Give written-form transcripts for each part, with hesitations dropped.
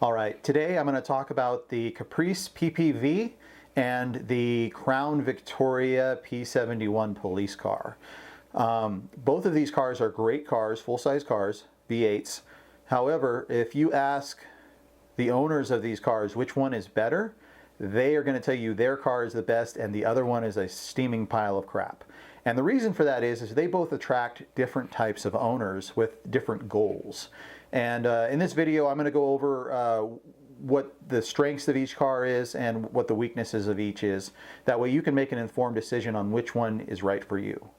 All right, today I'm going to talk about the Caprice PPV and the Crown Victoria P71 police car. Both of these cars are great cars, full-size cars, V8s. However, if you ask the owners of these cars which one is better, they are going to tell you their car is the best and the other one is a steaming pile of crap. And the reason for that is they both attract different types of owners with different goals. And in this video, I'm going to go over what the strengths of each car is and what the weaknesses of each is. That way you can make an informed decision on which one is right for you.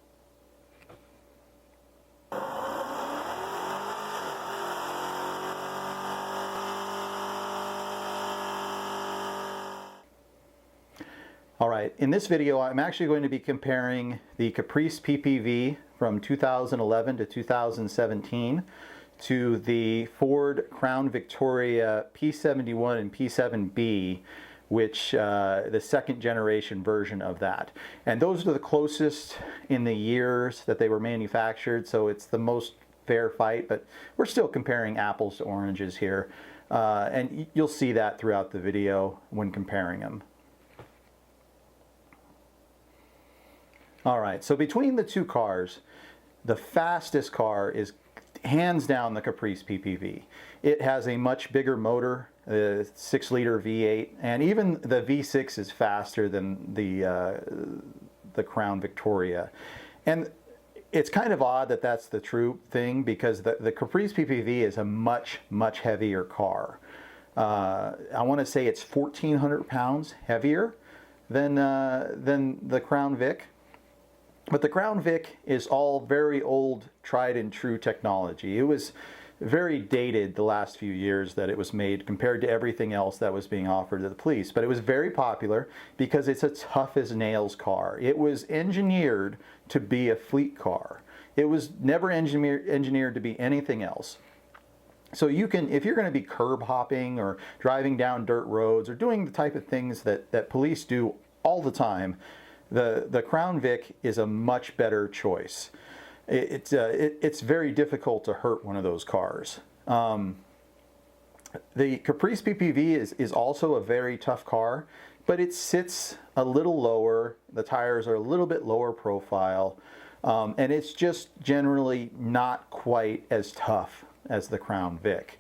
All right, in this video, I'm actually going to be comparing the Caprice PPV from 2011 to 2017 to the Ford Crown Victoria P71 and P7B, which the second generation version of that. And those are the closest in the years that they were manufactured, so it's the most fair fight, but we're still comparing apples to oranges here. And you'll see that throughout the video when comparing them. All right, so between the two cars, the fastest car is hands down the Caprice PPV. It has a much bigger motor, a 6-liter V8, and even the V6 is faster than the Crown Victoria. And it's kind of odd that that's the true thing, because the Caprice PPV is a much heavier car. I want to say it's 1,400 pounds heavier than the Crown Vic. But the Crown Vic is all very old, tried and true technology. It was very dated the last few years that it was made compared to everything else that was being offered to the police. But it was very popular because it's a tough as nails car. It was engineered to be a fleet car. It was never engineered to be anything else. So you can, if you're going to be curb hopping or driving down dirt roads or doing the type of things that police do all the time, the Crown Vic is a much better choice. It's very difficult to hurt one of those cars. The Caprice PPV is also a very tough car, but it sits a little lower. The tires are a little bit lower profile, and it's just generally not quite as tough as the Crown Vic.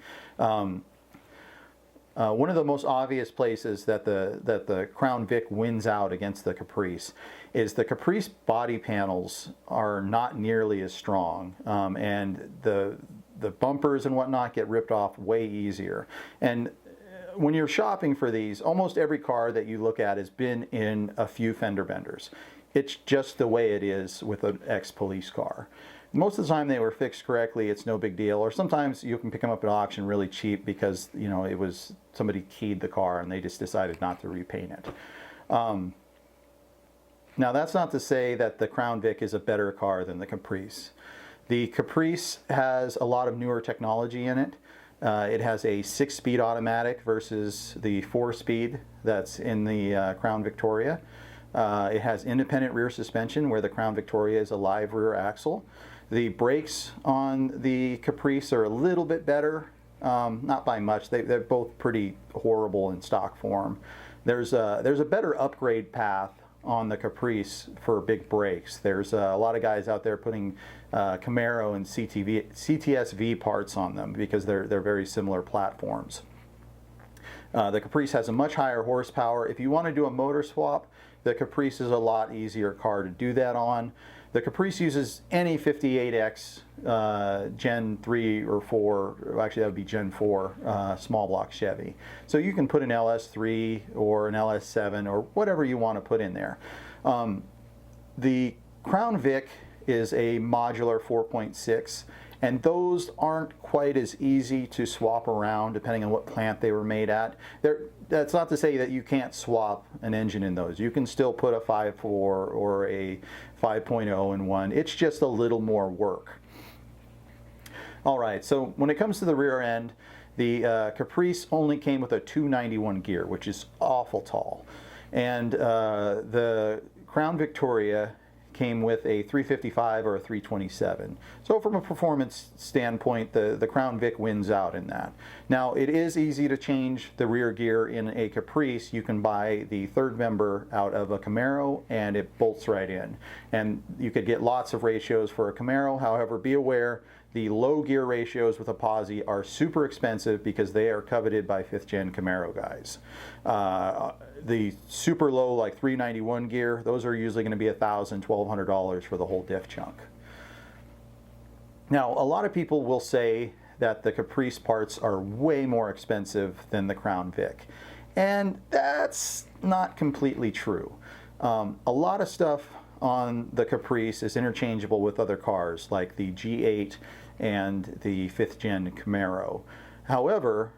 One of the most obvious places that the Crown Vic wins out against the Caprice is the Caprice body panels are not nearly as strong, and the bumpers and whatnot get ripped off way easier. And when you're shopping for these, almost every car that you look at has been in a few fender benders. It's just the way it is with an ex-police car. Most of the time they were fixed correctly, it's no big deal. Or sometimes you can pick them up at auction really cheap because, you know, it was somebody keyed the car and they just decided not to repaint it. Now that's not to say that the Crown Vic is a better car than the Caprice. The Caprice has a lot of newer technology in it. It has a 6-speed automatic versus the 4-speed that's in the Crown Victoria. It has independent rear suspension where the Crown Victoria is a live rear axle. The brakes on the Caprice are a little bit better, not by much. They're both pretty horrible in stock form. There's a better upgrade path on the Caprice for big brakes. There's a lot of guys out there putting Camaro and CTSV parts on them because they're very similar platforms. The Caprice has a much higher horsepower. If you want to do a motor swap, the Caprice is a lot easier car to do that on. The Caprice uses any 58X Gen 3 or 4, actually that would be Gen 4 small block Chevy. So you can put an LS3 or an LS7 or whatever you want to put in there. The Crown Vic is a modular 4.6, and those aren't quite as easy to swap around depending on what plant they were made at. That's not to say that you can't swap an engine in those. You can still put a 5.4 or a 5.0 in one. It's just a little more work. All right, so when it comes to the rear end, the Caprice only came with a 291 gear, which is awful tall. And the Crown Victoria came with a 355 or a 327. So from a performance standpoint, the Crown Vic wins out in that. Now, it is easy to change the rear gear in a Caprice. You can buy the third member out of a Camaro and it bolts right in. And you could get lots of ratios for a Camaro. However, be aware, the low gear ratios with a posi are super expensive because they are coveted by 5th gen Camaro guys. The super low, like 391 gear, those are usually going to be $1,000, $1,200 for the whole diff chunk. Now, a lot of people will say that the Caprice parts are way more expensive than the Crown Vic, and that's not completely true. A lot of stuff on the Caprice is interchangeable with other cars like the G8 and the 5th gen Camaro. However,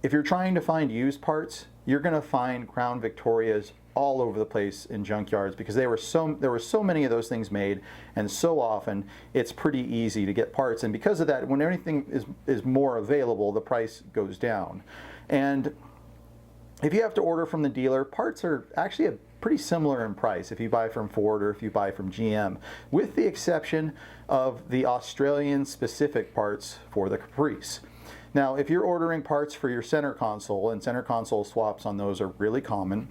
if you're trying to find used parts, you're going to find Crown Victorias all over the place in junkyards because there were so many of those things made, and so often it's pretty easy to get parts. And because of that, when everything is more available, the price goes down. And if you have to order from the dealer, parts are actually pretty similar in price if you buy from Ford or if you buy from GM, with the exception of the Australian specific parts for the Caprice. Now, if you're ordering parts for your center console, and center console swaps on those are really common,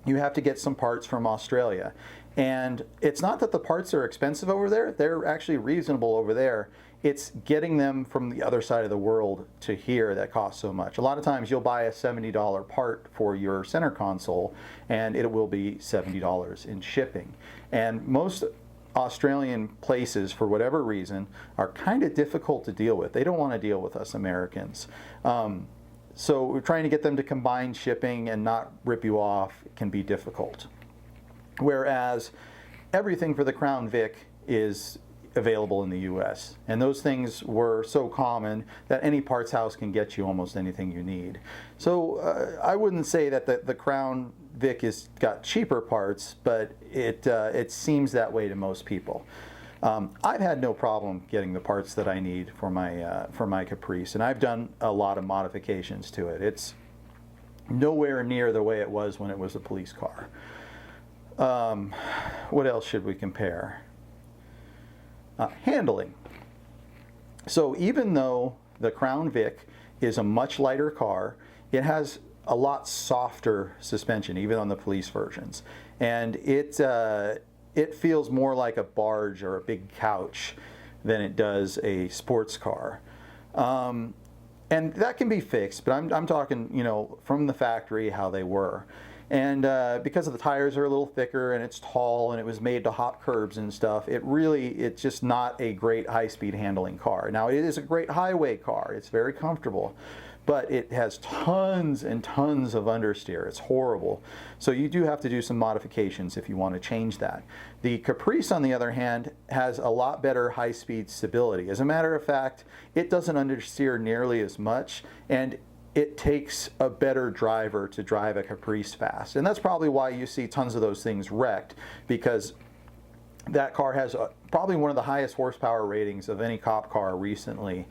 you have to get some parts from Australia. And it's not that the parts are expensive over there, they're actually reasonable over there. It's getting them from the other side of the world to here that costs so much. A lot of times you'll buy a $70 part for your center console and it will be $70 in shipping. And most Australian places, for whatever reason, are kind of difficult to deal with. They don't want to deal with us Americans. So we're trying to get them to combine shipping and not rip you off can be difficult. Whereas everything for the Crown Vic is available in the US. And those things were so common that any parts house can get you almost anything you need. So I wouldn't say that the Crown Vic has got cheaper parts, but it seems that way to most people. I've had no problem getting the parts that I need for my Caprice, and I've done a lot of modifications to it. It's nowhere near the way it was when it was a police car. What else should we compare? Handling. So even though the Crown Vic is a much lighter car, it has a lot softer suspension, even on the police versions. And it feels more like a barge or a big couch than it does a sports car. And that can be fixed, but I'm talking, you know, from the factory how they were. And because the tires are a little thicker and it's tall and it was made to hop curbs and stuff, it's just not a great high-speed handling car. Now, it is a great highway car. It's very comfortable, but it has tons and tons of understeer. It's horrible. So you do have to do some modifications if you want to change that. The Caprice, on the other hand, has a lot better high-speed stability. As a matter of fact, it doesn't understeer nearly as much, and it takes a better driver to drive a Caprice fast. And that's probably why you see tons of those things wrecked, because that car has probably one of the highest horsepower ratings of any cop car recently.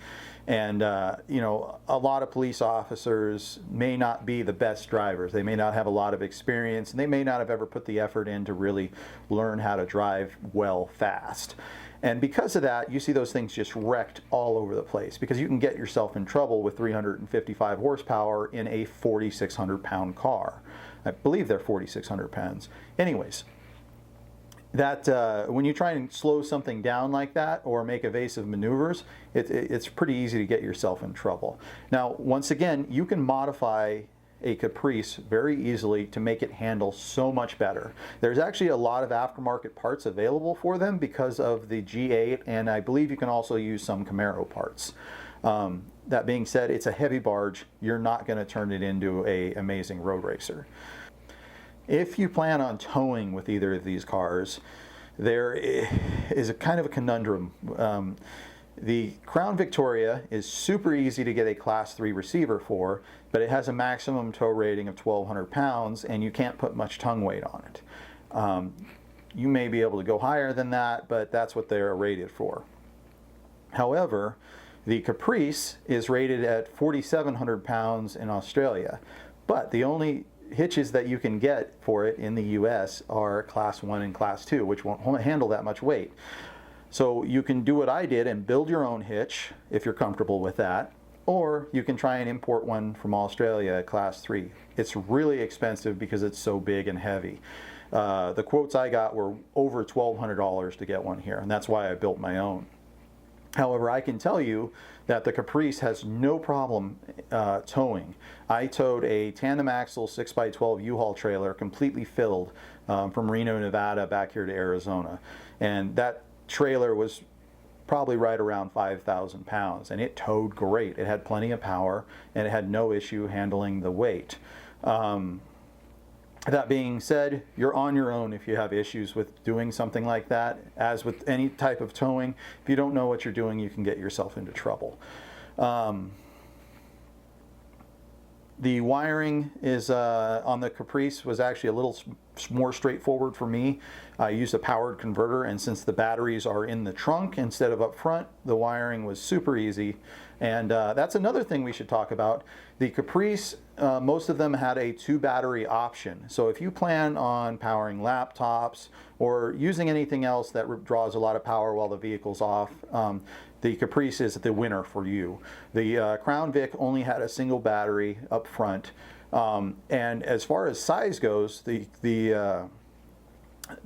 And you know, a lot of police officers may not be the best drivers. They may not have a lot of experience, and they may not have ever put the effort in to really learn how to drive well fast. And because of that, you see those things just wrecked all over the place, because you can get yourself in trouble with 355 horsepower in a 4,600 pound car. I believe they're 4,600 pounds. Anyways, that when you try and slow something down like that or make evasive maneuvers, it's pretty easy to get yourself in trouble. Now, once again, you can modify a Caprice very easily to make it handle so much better. There's actually a lot of aftermarket parts available for them because of the G8, and I believe you can also use some Camaro parts. That being said, it's a heavy barge. You're not going to turn it into an amazing road racer. If you plan on towing with either of these cars, there is a kind of a conundrum. The Crown Victoria is super easy to get a Class 3 receiver for, but it has a maximum tow rating of 1,200 pounds, and you can't put much tongue weight on it. You may be able to go higher than that, but that's what they're rated for. However, the Caprice is rated at 4,700 pounds in Australia, but the only hitches that you can get for it in the US are class 1 and class 2, which won't handle that much weight. So you can do what I did and build your own hitch if you're comfortable with that, or you can try and import one from Australia, class 3. It's really expensive because it's so big and heavy. The quotes I got were over $1,200 to get one here, and that's why I built my own. However, I can tell you that the Caprice has no problem towing. I towed a tandem axle 6x12 U-Haul trailer completely filled from Reno, Nevada back here to Arizona. And that trailer was probably right around 5,000 pounds, and it towed great. It had plenty of power, and it had no issue handling the weight. That being said, you're on your own if you have issues with doing something like that. As with any type of towing, if you don't know what you're doing, you can get yourself into trouble. The wiring is on the Caprice was actually a little more straightforward for me. I used a powered converter, and since the batteries are in the trunk instead of up front, the wiring was super easy. And that's another thing we should talk about. The Caprice, most of them had a 2-battery option. So if you plan on powering laptops or using anything else that draws a lot of power while the vehicle's off, the Caprice is the winner for you. The Crown Vic only had a single battery up front. And as far as size goes, the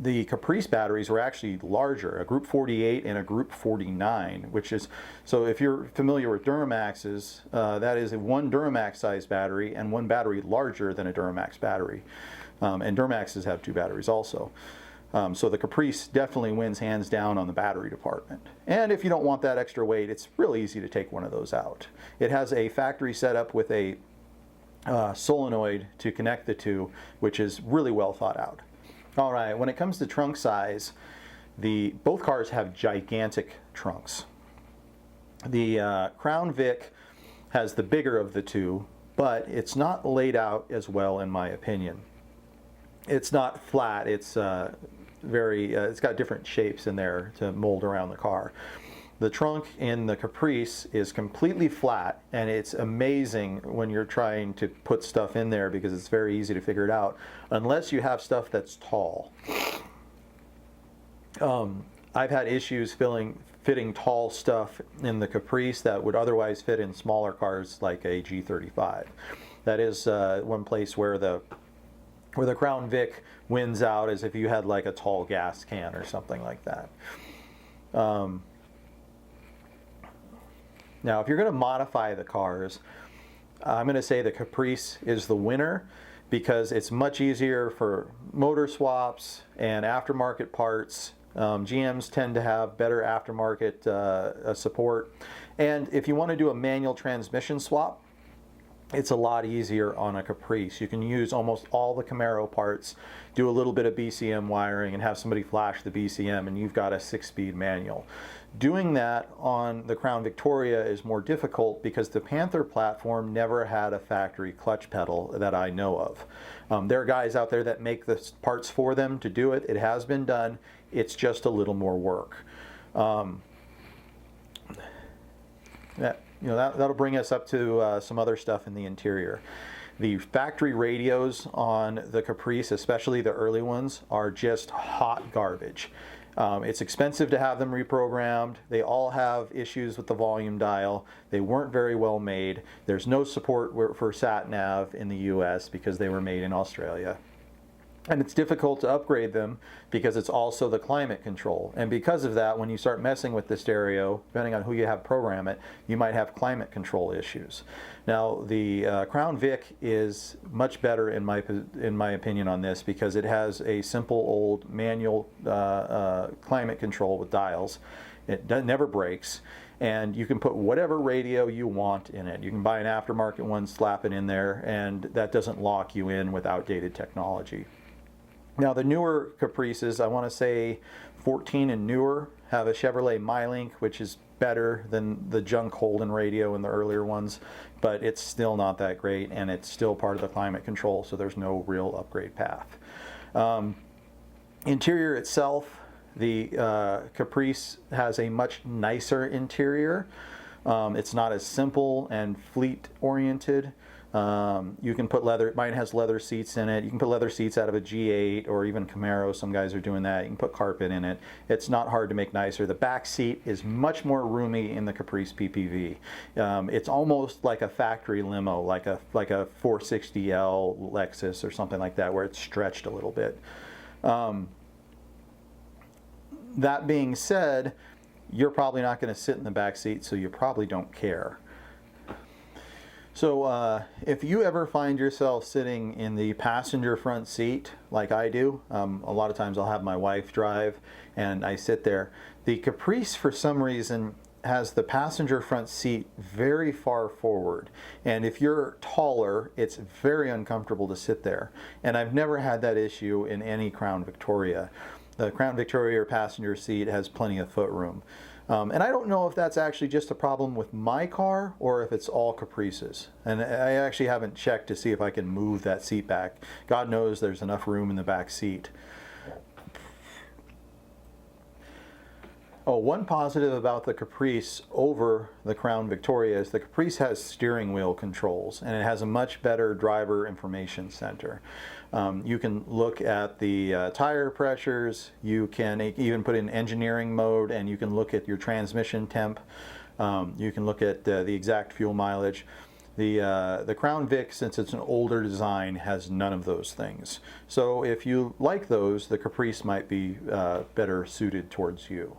Caprice batteries were actually larger, a group 48 and a group 49, which is, so if you're familiar with Duramaxes, that is a one Duramax size battery and one battery larger than a Duramax battery. And Duramaxes have 2 batteries also. So the Caprice definitely wins hands down on the battery department. And if you don't want that extra weight, it's really easy to take one of those out. It has a factory setup with a solenoid to connect the 2, which is really well thought out. All right, when it comes to trunk size, both cars have gigantic trunks. The Crown Vic has the bigger of the 2, but it's not laid out as well in my opinion. It's not flat, it's it's got different shapes in there to mold around the car. The trunk in the Caprice is completely flat, and it's amazing when you're trying to put stuff in there because it's very easy to figure it out, unless you have stuff that's tall. I've had issues fitting tall stuff in the Caprice that would otherwise fit in smaller cars like a G35. That is one place where the Crown Vic wins out, is if you had like a tall gas can or something like that. Now, if you're going to modify the cars, I'm going to say the Caprice is the winner because it's much easier for motor swaps and aftermarket parts. GMs tend to have better aftermarket support. And if you want to do a manual transmission swap, it's a lot easier on a Caprice. You can use almost all the Camaro parts, do a little bit of BCM wiring, and have somebody flash the BCM, and you've got a 6-speed manual. Doing that on the Crown Victoria is more difficult because the Panther platform never had a factory clutch pedal that I know of. There are guys out there that make the parts for them to do it. It has been done. It's just a little more work. That'll bring us up to some other stuff in the interior. The factory radios on the Caprice, especially the early ones, are just hot garbage. It's expensive to have them reprogrammed. They all have issues with the volume dial. They weren't very well made. There's no support for sat-nav in the US because they were made in Australia. And it's difficult to upgrade them because it's also the climate control. And because of that, when you start messing with the stereo, depending on who you have program it, you might have climate control issues. Now, the Crown Vic is much better in my opinion on this because it has a simple old manual climate control with dials. It never breaks. And you can put whatever radio you want in it. You can buy an aftermarket one, slap it in there, and that doesn't lock you in with outdated technology. Now, the newer Caprices, I want to say 14 and newer, have a Chevrolet MyLink, which is better than the junk Holden radio in the earlier ones, but it's still not that great, and it's still part of the climate control, so there's no real upgrade path. Interior itself, the Caprice has a much nicer interior. It's not as simple and fleet oriented. You can put leather, mine has leather seats in it. You can put leather seats out of a G8 or even Camaro. Some guys are doing that. You can put carpet in it. It's not hard to make nicer. The back seat is much more roomy in the Caprice PPV. It's almost like a factory limo, like a 460L Lexus or something like that, where it's stretched a little bit. That being said, you're probably not going to sit in the back seat, so you probably don't care. So if you ever find yourself sitting in the passenger front seat, like I do, a lot of times I'll have my wife drive and I sit there. The Caprice, for some reason, has the passenger front seat very far forward, and if you're taller, it's very uncomfortable to sit there. And I've never had that issue in any Crown Victoria. The Crown Victoria passenger seat has plenty of footroom. And I don't know if that's actually just a problem with my car or if it's all Caprices. And I actually haven't checked to see if I can move that seat back. God knows there's enough room in the back seat. Oh, one positive about the Caprice over the Crown Victoria is the Caprice has steering wheel controls, and it has a much better driver information center. You can look at the tire pressures, you can even put in engineering mode, and you can look at your transmission temp. You can look at the exact fuel mileage. The Crown Vic, since it's an older design, has none of those things. So if you like those, the Caprice might be better suited towards you.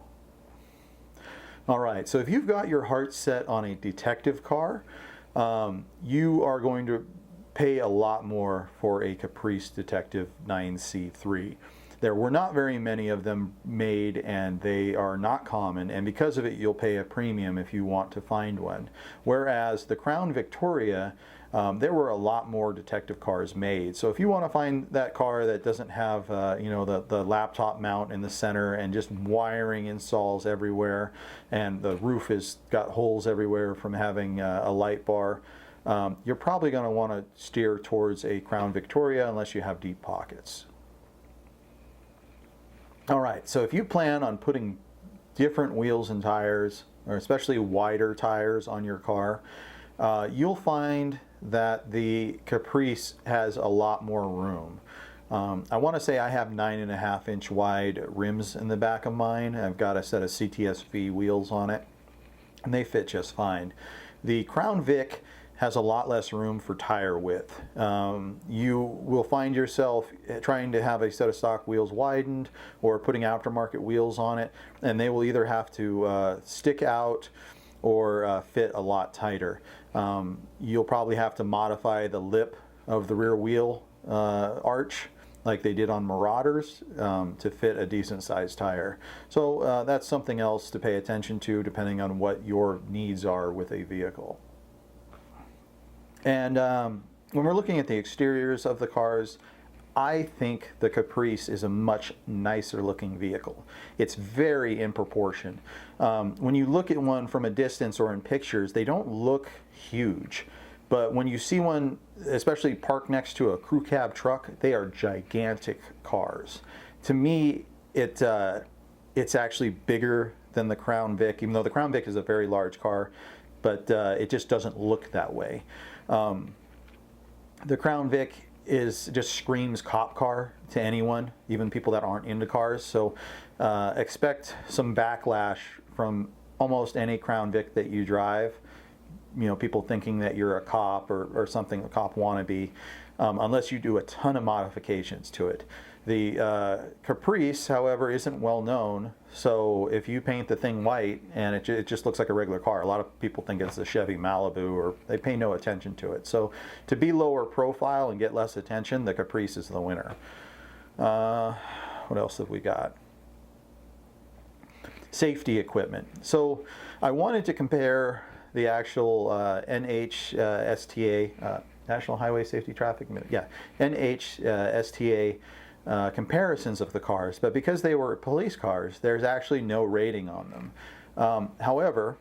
All right, so if you've got your heart set on a detective car, you are going to pay a lot more for a Caprice Detective 9C3. There were not very many of them made, and they are not common, and because of it you'll pay a premium if you want to find one. Whereas the Crown Victoria, there were a lot more detective cars made. So if you want to find that car that doesn't have you know, the laptop mount in the center and just wiring installs everywhere, and the roof has got holes everywhere from having a light bar, you're probably going to want to steer towards a Crown Victoria unless you have deep pockets. All right, so if you plan on putting different wheels and tires, or especially wider tires on your car, you'll find that the Caprice has a lot more room. I want to say I have 9.5-inch wide rims in the back of mine. I've got a set of CTSV wheels on it, and they fit just fine. The Crown Vic has a lot less room for tire width. You will find yourself trying to have a set of stock wheels widened or putting aftermarket wheels on it, and they will either have to stick out or fit a lot tighter. You'll probably have to modify the lip of the rear wheel arch like they did on Marauders to fit a decent sized tire. So that's something else to pay attention to depending on what your needs are with a vehicle. And when we're looking at the exteriors of the cars, I think the Caprice is a much nicer looking vehicle. It's very in proportion. When you look at one from a distance or in pictures, they don't look huge. But when you see one, especially parked next to a crew cab truck, they are gigantic cars. To me, it's actually bigger than the Crown Vic, even though the Crown Vic is a very large car, but it just doesn't look that way. The Crown Vic just screams cop car to anyone, even people that aren't into cars. So expect some backlash from almost any Crown Vic that you drive. You know, people thinking that you're a cop or something, a cop wannabe, unless you do a ton of modifications to it. The Caprice, however, isn't well known, so if you paint the thing white and it just looks like a regular car, a lot of people think it's a Chevy Malibu, or they pay no attention to it. So to be lower profile and get less attention, the Caprice is the winner. What else have we got? Safety equipment. So I wanted to compare the actual NHSTA, National Highway Safety Traffic, NHSTA comparisons of the cars, but because they were police cars, there's actually no rating on them. However,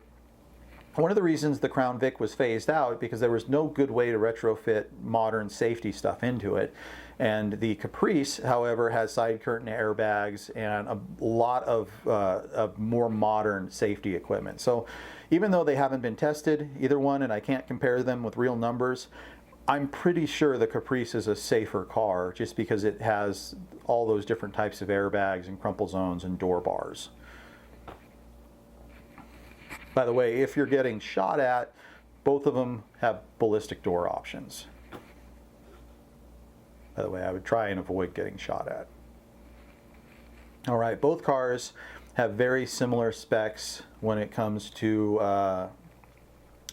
one of the reasons the Crown Vic was phased out because there was no good way to retrofit modern safety stuff into it. And the Caprice, however, has side curtain airbags and a lot of more modern safety equipment. So even though they haven't been tested, either one, and I can't compare them with real numbers, I'm pretty sure the Caprice is a safer car just because it has all those different types of airbags and crumple zones and door bars. By the way, if you're getting shot at, both of them have ballistic door options. By the way, I would try and avoid getting shot at. All right, both cars have very similar specs when it comes to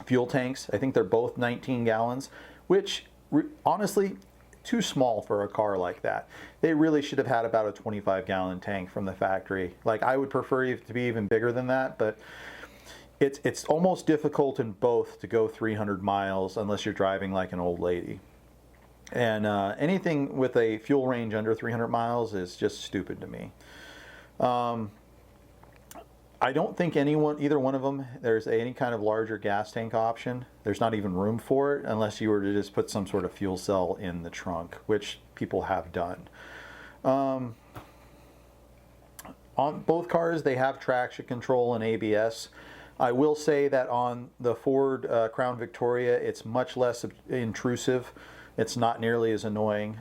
fuel tanks. I think they're both 19 gallons, which honestly, too small for a car like that. They really should have had about a 25-gallon tank from the factory. Like, I would prefer it to be even bigger than that, but it's almost difficult in both to go 300 miles unless you're driving like an old lady. And anything with a fuel range under 300 miles is just stupid to me. I don't think either one of them, there's any kind of larger gas tank option. There's not even room for it unless you were to just put some sort of fuel cell in the trunk, which people have done. On both cars, they have traction control and ABS. I will say that on the Ford Crown Victoria, it's much less intrusive. It's not nearly as annoying.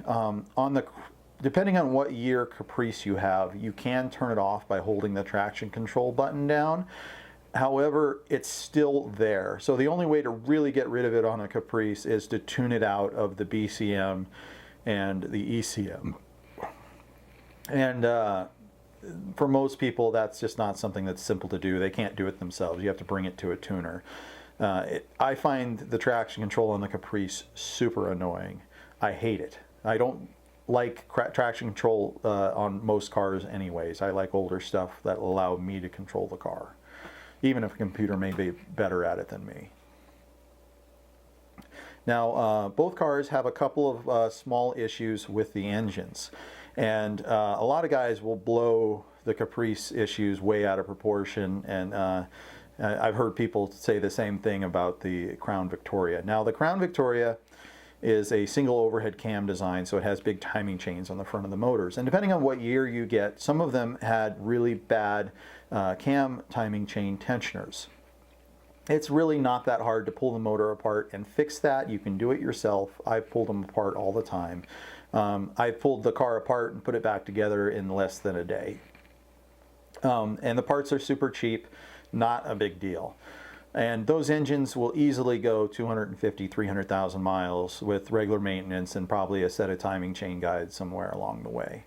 Depending on what year Caprice you have, you can turn it off by holding the traction control button down. However, it's still there. So the only way to really get rid of it on a Caprice is to tune it out of the BCM and the ECM. And for most people, that's just not something that's simple to do. They can't do it themselves. You have to bring it to a tuner. I find the traction control on the Caprice super annoying. I hate it. I don't like traction control on most cars anyways. I like older stuff that will allow me to control the car, even if a computer may be better at it than me. Now, both cars have a couple of small issues with the engines, and a lot of guys will blow the Caprice issues way out of proportion, and I've heard people say the same thing about the Crown Victoria. Now, the Crown Victoria is a single overhead cam design, so it has big timing chains on the front of the motors. And depending on what year you get, some of them had really bad cam timing chain tensioners. It's really not that hard to pull the motor apart and fix that. You can do it yourself. I pull them apart all the time. I pulled the car apart and put it back together in less than a day. And the parts are super cheap, not a big deal. And those engines will easily go 250, 300,000 miles with regular maintenance and probably a set of timing chain guides somewhere along the way.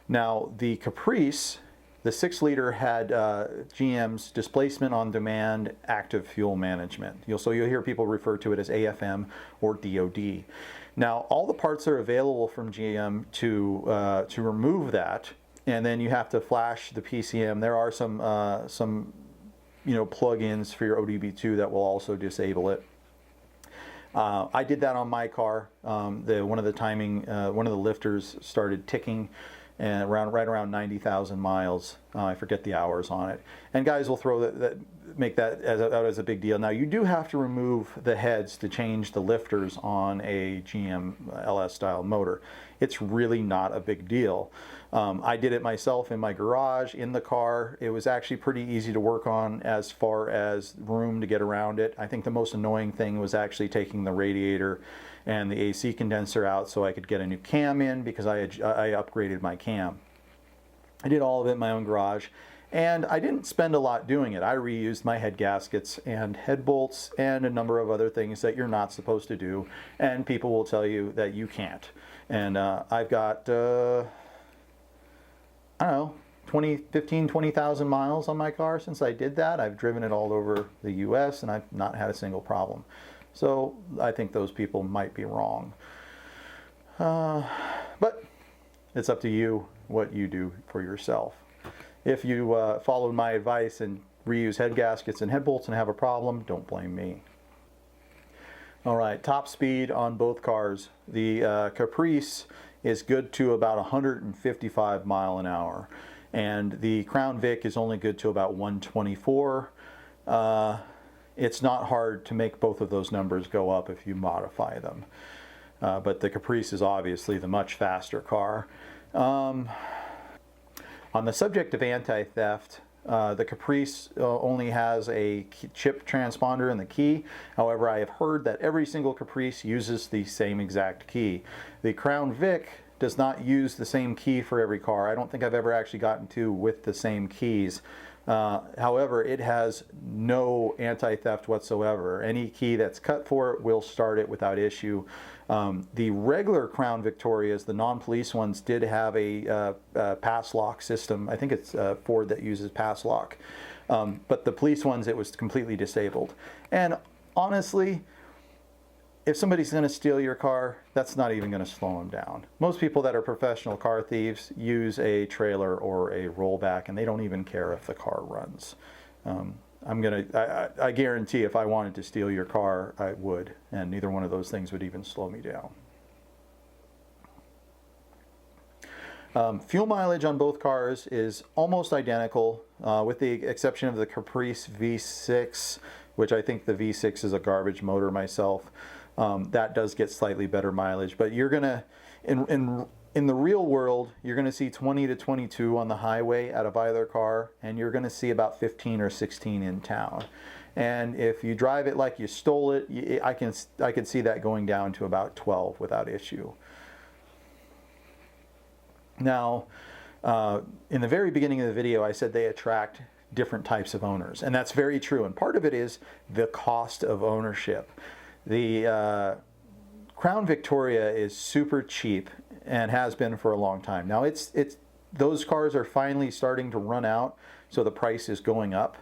Now, the Caprice, the 6-liter, had GM's displacement on demand active fuel management. So you'll hear people refer to it as AFM or DOD. Now, all the parts are available from GM to remove that, and then you have to flash the PCM. There are some plug-ins for your ODB2 that will also disable it. I did that on my car. One of the lifters started ticking, and right around 90,000 miles. I forget the hours on it. And guys will make that out as a big deal. Now, you do have to remove the heads to change the lifters on a GM LS style motor. It's really not a big deal. I did it myself in my garage, in the car. It was actually pretty easy to work on as far as room to get around it. I think the most annoying thing was actually taking the radiator and the AC condenser out so I could get a new cam in, because I upgraded my cam. I did all of it in my own garage, and I didn't spend a lot doing it. I reused my head gaskets and head bolts and a number of other things that you're not supposed to do, and people will tell you that you can't. And I've got, I don't know, 20,000 miles on my car since I did that. I've driven it all over the US and I've not had a single problem. So I think those people might be wrong. But it's up to you what you do for yourself. If you followed my advice and reuse head gaskets and head bolts and have a problem, don't blame me. All right, top speed on both cars. The Caprice is good to about 155 mile an hour, and the Crown Vic is only good to about 124. It's not hard to make both of those numbers go up if you modify them. But the Caprice is obviously the much faster car. On the subject of anti-theft, The Caprice only has a chip transponder in the key. However, I have heard that every single Caprice uses the same exact key. The Crown Vic does not use the same key for every car. I don't think I've ever actually gotten two with the same keys. However, it has no anti-theft whatsoever. Any key that's cut for it will start it without issue. The regular Crown Victorias, the non-police ones, did have a pass lock system. I think it's Ford that uses pass lock. But the police ones, it was completely disabled. And honestly, if somebody's going to steal your car, that's not even going to slow them down. Most people that are professional car thieves use a trailer or a rollback, and they don't even care if the car runs. I guarantee if I wanted to steal your car, I would, and neither one of those things would even slow me down. Fuel mileage on both cars is almost identical, with the exception of the Caprice V6, which I think the V6 is a garbage motor myself. That does get slightly better mileage, but you're gonna, in the real world, you're gonna see 20 to 22 on the highway out of either car, and you're gonna see about 15 or 16 in town. And if you drive it like you stole it, I can see that going down to about 12 without issue. Now, in the very beginning of the video, I said they attract different types of owners, and that's very true. And part of it is the cost of ownership. The Crown Victoria is super cheap and has been for a long time. Now those cars are finally starting to run out, so the price is going up.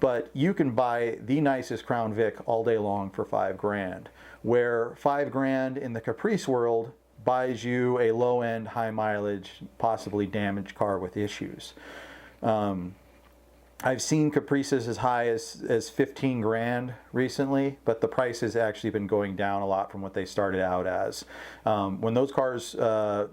But you can buy the nicest Crown Vic all day long for $5 grand, where $5 grand in the Caprice world buys you a low-end, high mileage, possibly damaged car with issues. I've seen Caprices as high as 15 grand recently, but the price has actually been going down a lot from what they started out as. When those cars 4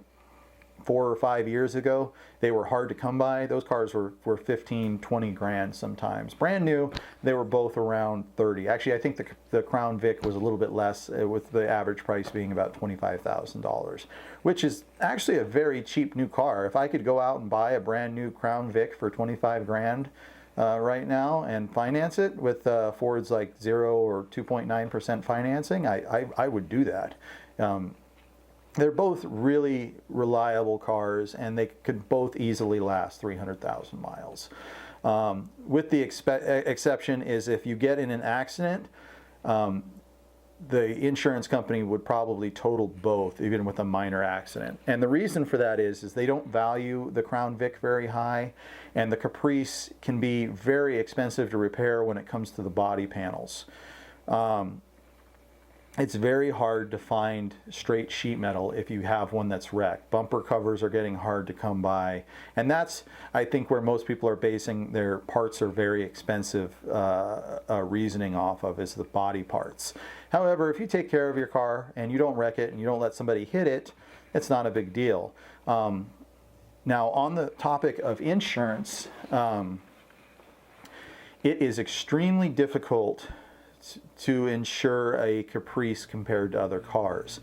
or 5 years ago, they were hard to come by. Those cars were 15, 20 grand sometimes. Brand new, they were both around 30. Actually, I think the Crown Vic was a little bit less, with the average price being about $25,000, which is actually a very cheap new car. If I could go out and buy a brand new Crown Vic for 25 grand right now and finance it with Ford's like 0 or 2.9% financing, I would do that. They're both really reliable cars, and they could both easily last 300,000 miles. With the exception is if you get in an accident, the insurance company would probably total both, even with a minor accident. And the reason for that is they don't value the Crown Vic very high, and the Caprice can be very expensive to repair when it comes to the body panels. It's very hard to find straight sheet metal if you have one that's wrecked. Bumper covers are getting hard to come by. And that's, I think, where most people are basing their parts are very expensive reasoning off of, is the body parts. However, if you take care of your car and you don't wreck it and you don't let somebody hit it, it's not a big deal. Now, on the topic of insurance, it is extremely difficult to insure a Caprice compared to other cars.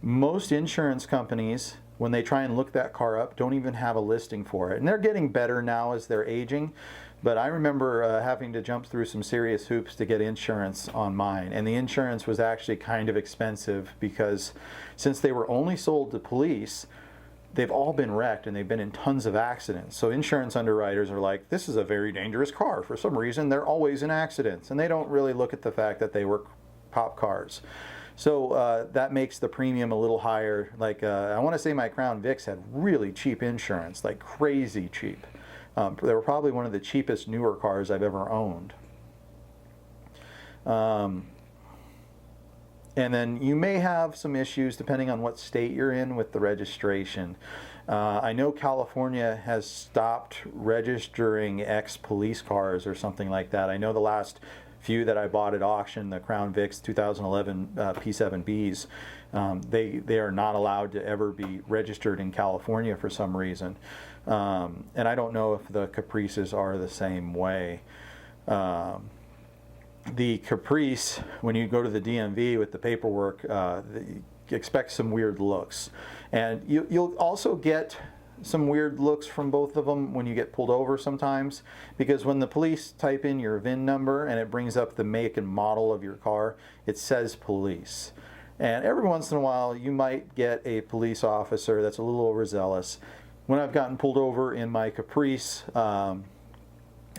Most insurance companies, when they try and look that car up, don't even have a listing for it. And they're getting better now as they're aging, but I remember having to jump through some serious hoops to get insurance on mine. And the insurance was actually kind of expensive because since they were only sold to police, they've all been wrecked and they've been in tons of accidents. So insurance underwriters are like, this is a very dangerous car. For some reason, they're always in accidents. And they don't really look at the fact that they were cop cars. So that makes the premium a little higher. Like I want to say my Crown Vics had really cheap insurance, like crazy cheap. They were probably one of the cheapest newer cars I've ever owned. And then you may have some issues depending on what state you're in with the registration. I know California has stopped registering ex-police cars or something like that. I know the last few that I bought at auction, the Crown Vics 2011 P7Bs, they are not allowed to ever be registered in California for some reason. And I don't know if the Caprices are the same way. The Caprice, when you go to the DMV with the paperwork, expect some weird looks. And you'll also get some weird looks from both of them when you get pulled over sometimes, because when the police type in your VIN number and it brings up the make and model of your car, it says police. And every once in a while you might get a police officer that's a little overzealous. When I've gotten pulled over in my Caprice, I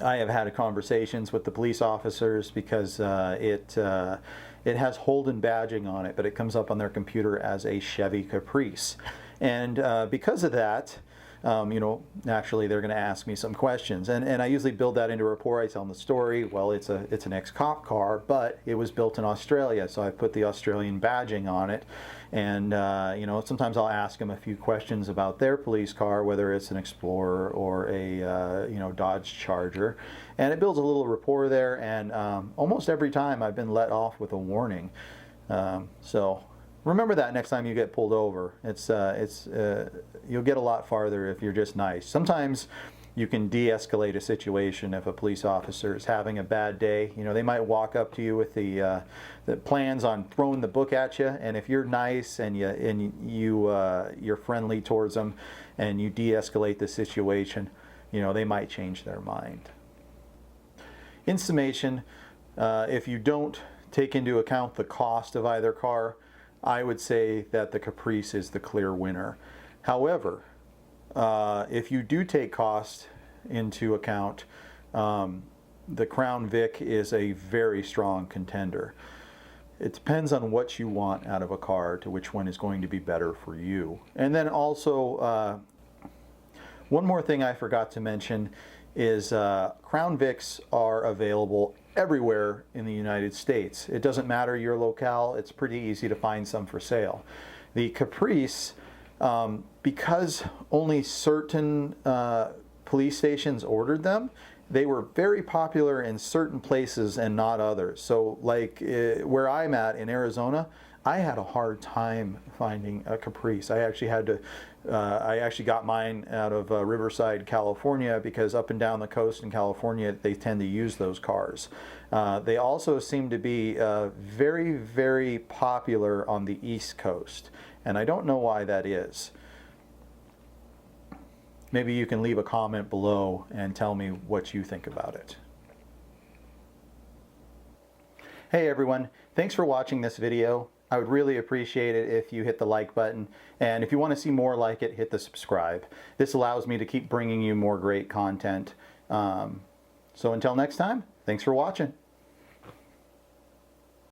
have had conversations with the police officers because it has Holden badging on it, but it comes up on their computer as a Chevy Caprice. And because of that, you know, naturally they're going to ask me some questions, and I usually build that into a rapport. I tell them the story. Well, it's an ex-cop car, but it was built in Australia, so I put the Australian badging on it. And you know, sometimes I'll ask them a few questions about their police car, whether it's an Explorer or a you know, Dodge Charger, and it builds a little rapport there. And almost every time I've been let off with a warning. So remember that next time you get pulled over. You'll get a lot farther if you're just nice. Sometimes you can de-escalate a situation if a police officer is having a bad day. You know, they might walk up to you with the plans on throwing the book at you, and if you're nice and you're friendly towards them and you de-escalate the situation, you know, they might change their mind. In summation, if you don't take into account the cost of either car, I would say that the Caprice is the clear winner. However, if you do take cost into account, the Crown Vic is a very strong contender. It depends on what you want out of a car to which one is going to be better for you. And then also, one more thing I forgot to mention is Crown Vics are available everywhere in the United States. It doesn't matter your locale, it's pretty easy to find some for sale. The Caprice, because only certain police stations ordered them, they were very popular in certain places and not others. So like where I'm at in Arizona, I had a hard time finding a Caprice. I actually had to, I actually got mine out of Riverside, California, because up and down the coast in California, they tend to use those cars. They also seem to be very, very popular on the East Coast, and I don't know why that is. Maybe you can leave a comment below and tell me what you think about it. Hey everyone, thanks for watching this video. I would really appreciate it if you hit the like button, and if you want to see more like it, hit the subscribe. This allows me to keep bringing you more great content. So until next time, thanks for watching.